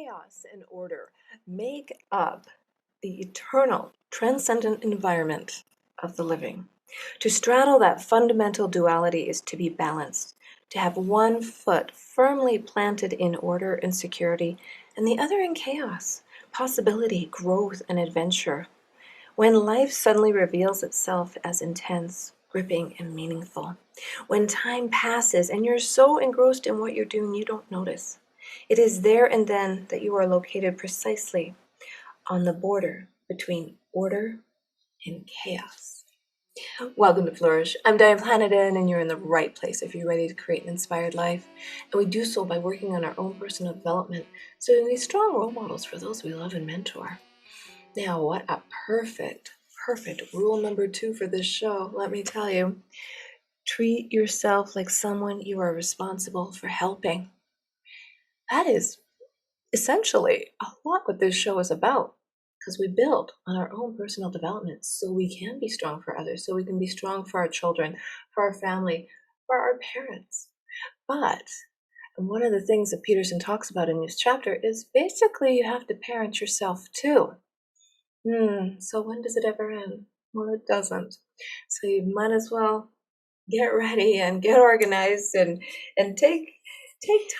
chaos and order make up the eternal, transcendent environment of the living. To straddle that fundamental duality is to be balanced, to have one foot firmly planted in order and security, and the other in chaos, possibility, growth, and adventure. When life suddenly reveals itself as intense, gripping, and meaningful. When time passes and you're so engrossed in what you're doing you don't notice. It is there and then that you are located precisely on the border between order and chaos. Welcome to Flourish. I'm Diane Planidin, and you're in the right place if you're ready to create an inspired life. And we do so by working on our own personal development so we can be strong role models for those we love and mentor. Now, what a perfect rule number 2 for this show, let me tell you. Treat yourself like someone you are responsible for helping. That is essentially a lot what this show is about, because we build on our own personal development so we can be strong for others, so we can be strong for our children, for our family, for our parents. But one of the things that Peterson talks about in this chapter is basically you have to parent yourself too. So when does it ever end? Well, it doesn't. So you might as well get ready and get organized and take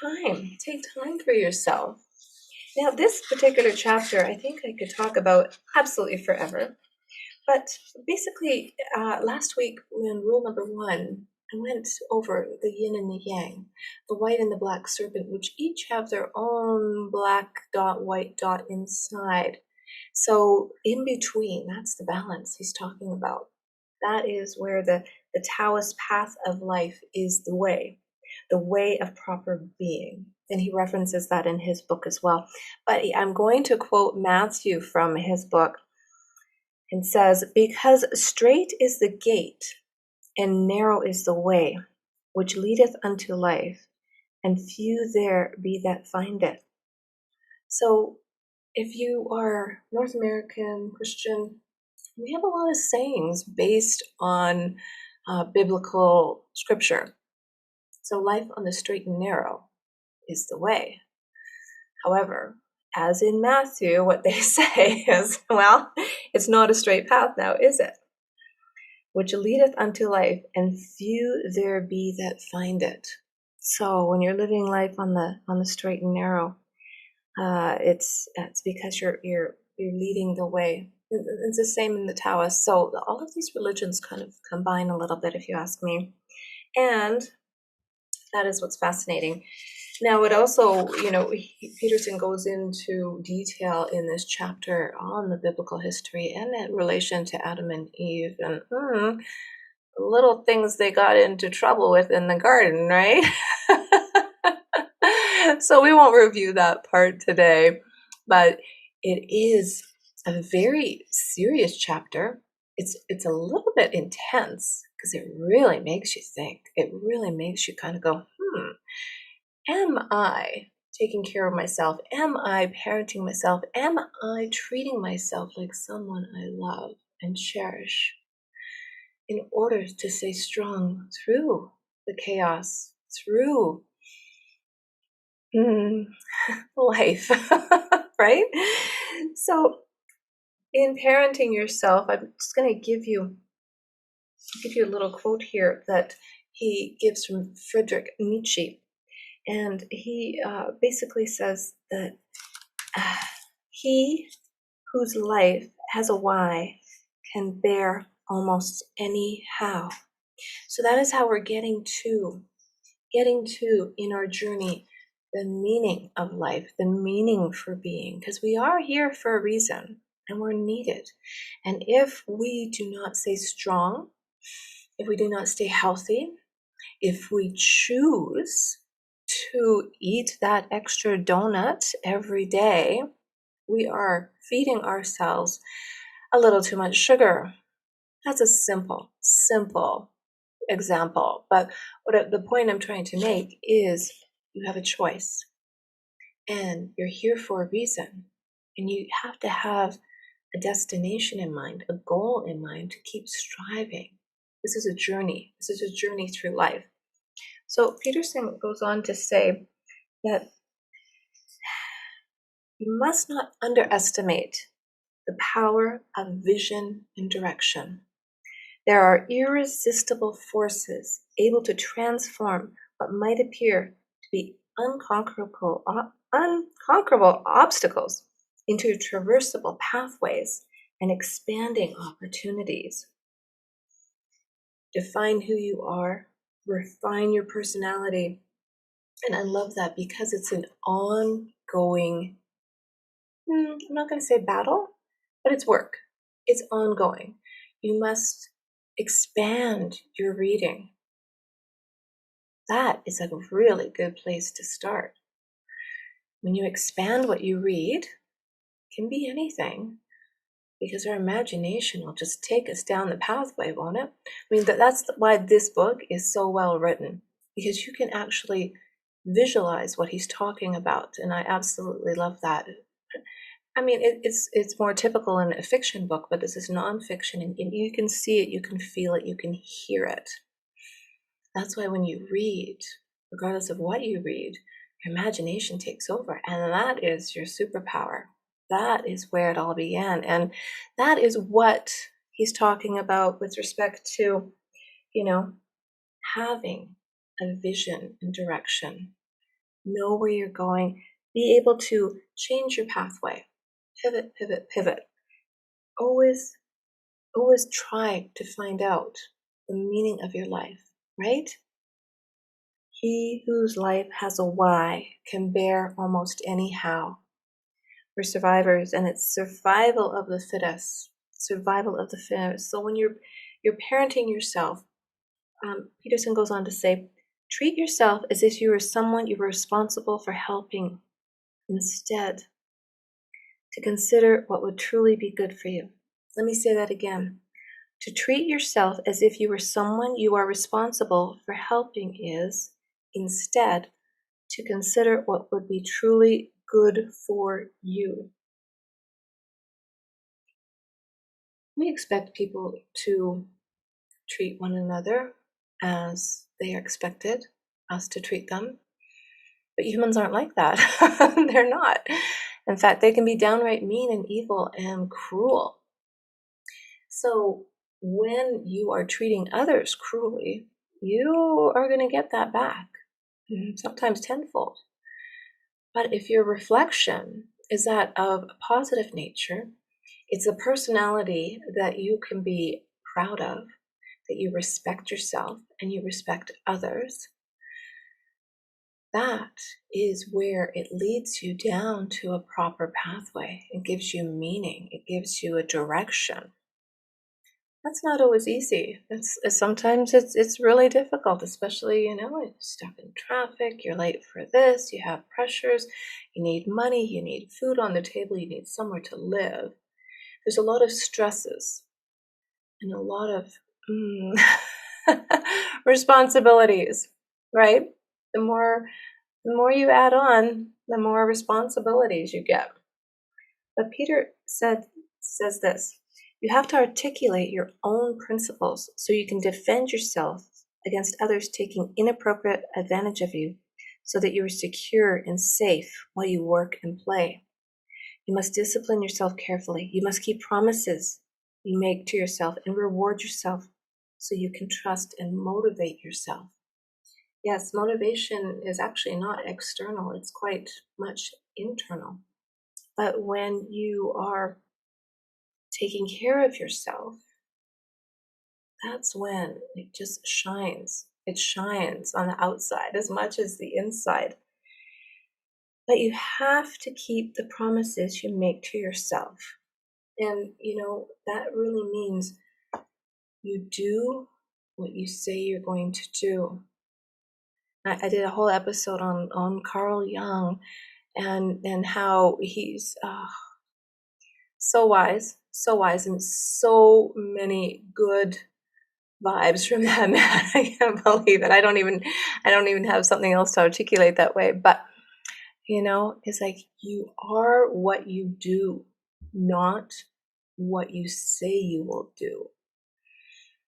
time for yourself. Now, this particular chapter, I think I could talk about absolutely forever. But basically, last week when rule number 1, I went over the yin and the yang, the white and the black serpent, which each have their own black dot, white dot inside. So in between, that's the balance he's talking about. That is where the Taoist path of life is the way of proper being. And he references that in his book as well. But I'm going to quote Matthew from his book. It says, "Because straight is the gate, and narrow is the way, which leadeth unto life, and few there be that find it." So if you are North American Christian, we have a lot of sayings based on biblical scripture. So life on the straight and narrow is the way. However, as in Matthew, what they say is, well, it's not a straight path now, is it? Which leadeth unto life, and few there be that find it. So when you're living life on the straight and narrow, it's because you're leading the way. It's the same in the Taoists. So all of these religions kind of combine a little bit, if you ask me. And that is what's fascinating. Now, it also, Peterson goes into detail in this chapter on the biblical history and in relation to Adam and Eve and little things they got into trouble with in the garden, right? So we won't review that part today, but it is a very serious chapter. It's a little bit intense because it really makes you think. It really makes you kind of go, am I taking care of myself? Am I parenting myself? Am I treating myself like someone I love and cherish in order to stay strong through the chaos, through life, right? So in parenting yourself, I'm just going to give you a little quote here that he gives from Friedrich Nietzsche. And he basically says that he whose life has a why can bear almost any how. So that is how we're getting to in our journey the meaning of life, the meaning for being, because we are here for a reason and we're needed. And if we do not stay strong, if we do not stay healthy, if we choose to eat that extra donut every day, we are feeding ourselves a little too much sugar. That's a simple example. But the point I'm trying to make is you have a choice. And you're here for a reason. And you have to have a destination in mind, a goal in mind to keep striving. This is a journey. This is a journey through life. So Peterson goes on to say that You must not underestimate the power of vision and direction. There are irresistible forces able to transform what might appear to be unconquerable obstacles into traversable pathways and expanding opportunities. Define who you are, refine your personality. And I love that because it's an ongoing, I'm not going to say battle, but it's work. It's ongoing. You must expand your reading. That is a really good place to start. When you expand what you read, it can be anything, because our imagination will just take us down the pathway, won't it? I mean, that's why this book is so well written, because you can actually visualize what he's talking about, and I absolutely love that. I mean, it's more typical in a fiction book, but this is nonfiction, and you can see it, you can feel it, you can hear it. That's why when you read, regardless of what you read, your imagination takes over, and that is your superpower. That is where it all began, and that is what he's talking about with respect to, having a vision and direction. Know where you're going, be able to change your pathway, pivot, pivot, pivot. Always try to find out the meaning of your life, right? He whose life has a why can bear almost any how. We're survivors, and it's survival of the fittest. Survival of the fittest. So when you're parenting yourself, Peterson goes on to say, treat yourself as if you were someone you were responsible for helping, instead to consider what would truly be good for you. Let me say that again. To treat yourself as if you were someone you are responsible for helping is, instead, to consider what would be truly good for you. We expect people to treat one another as they are expected us to treat them, but humans aren't like that. They're not. In fact, they can be downright mean and evil and cruel. So when you are treating others cruelly, you are going to get that back, sometimes tenfold. But if your reflection is that of a positive nature, it's a personality that you can be proud of, that you respect yourself and you respect others, that is where it leads you down to a proper pathway. It gives you meaning. It gives you a direction. That's not always easy. Sometimes it's really difficult, especially, you're stuck in traffic, you're late for this, you have pressures, you need money, you need food on the table, you need somewhere to live. There's a lot of stresses and a lot of responsibilities, right? The more you add on, the more responsibilities you get. But Peter says this. You have to articulate your own principles so you can defend yourself against others taking inappropriate advantage of you, so that you are secure and safe while you work and play. You must discipline yourself carefully. You must keep promises you make to yourself and reward yourself so you can trust and motivate yourself. Yes, motivation is actually not external. It's quite much internal. But when you are taking care of yourself, that's when it just shines. It shines on the outside as much as the inside. But you have to keep the promises you make to yourself. And, that really means you do what you say you're going to do. I did a whole episode on Carl Jung and how he's so wise, and so many good vibes from that man. I can't believe it. I don't even have something else to articulate that way. But it's like you are what you do, not what you say you will do.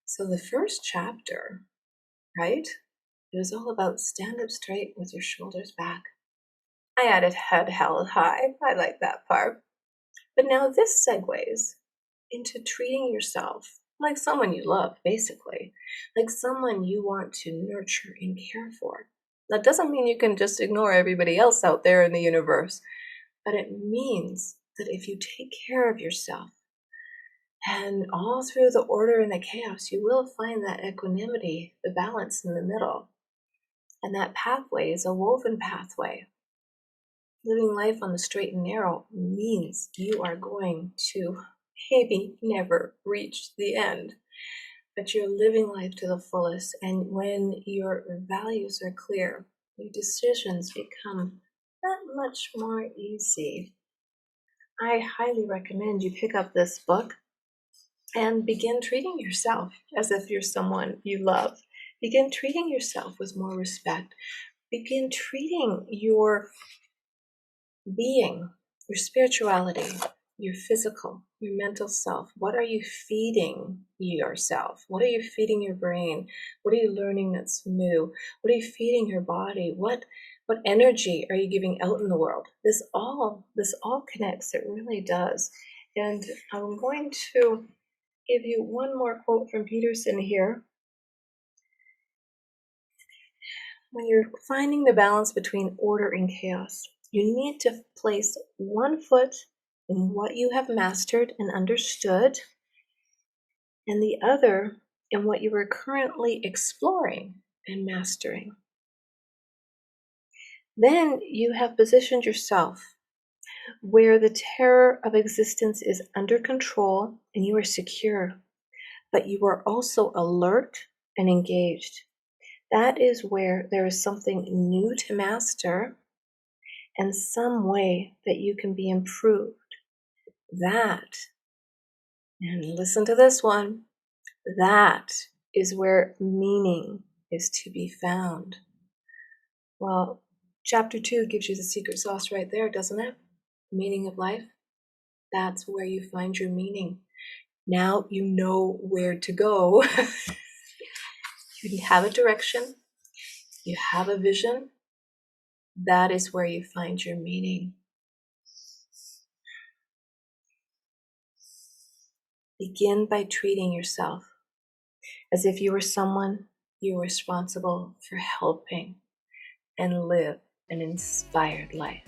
So the first chapter, right? It was all about stand up straight with your shoulders back. I added head held high. I like that part. But now this segues into treating yourself like someone you love, basically, like someone you want to nurture and care for. That doesn't mean you can just ignore everybody else out there in the universe, but it means that if you take care of yourself, and all through the order and the chaos, you will find that equanimity, the balance in the middle. And that pathway is a woven pathway. Living life on the straight and narrow means you are going to maybe never reach the end, but you're living life to the fullest. And when your values are clear, your decisions become that much more easy. I highly recommend you pick up this book and begin treating yourself as if you're someone you love. Begin treating yourself with more respect. Begin treating your being, your spirituality, your physical, your mental self. What are you feeding yourself? What are you feeding your brain? What are you learning that's new? What are you feeding your body? What energy are you giving out in the world? This all connects. It really does. And I'm going to give you one more quote from Peterson here. When you're finding the balance between order and chaos, you need to place one foot in what you have mastered and understood, and the other in what you are currently exploring and mastering. Then you have positioned yourself where the terror of existence is under control and you are secure, but you are also alert and engaged. That is where there is something new to master and some way that you can be improved. That, and listen to this one, that is where meaning is to be found. Well, chapter 2 gives you the secret sauce right there, doesn't it? Meaning of life. That's where you find your meaning. Now you know where to go. You have a direction. You have a vision. That is where you find your meaning. Begin by treating yourself as if you were someone you were responsible for helping and live an inspired life.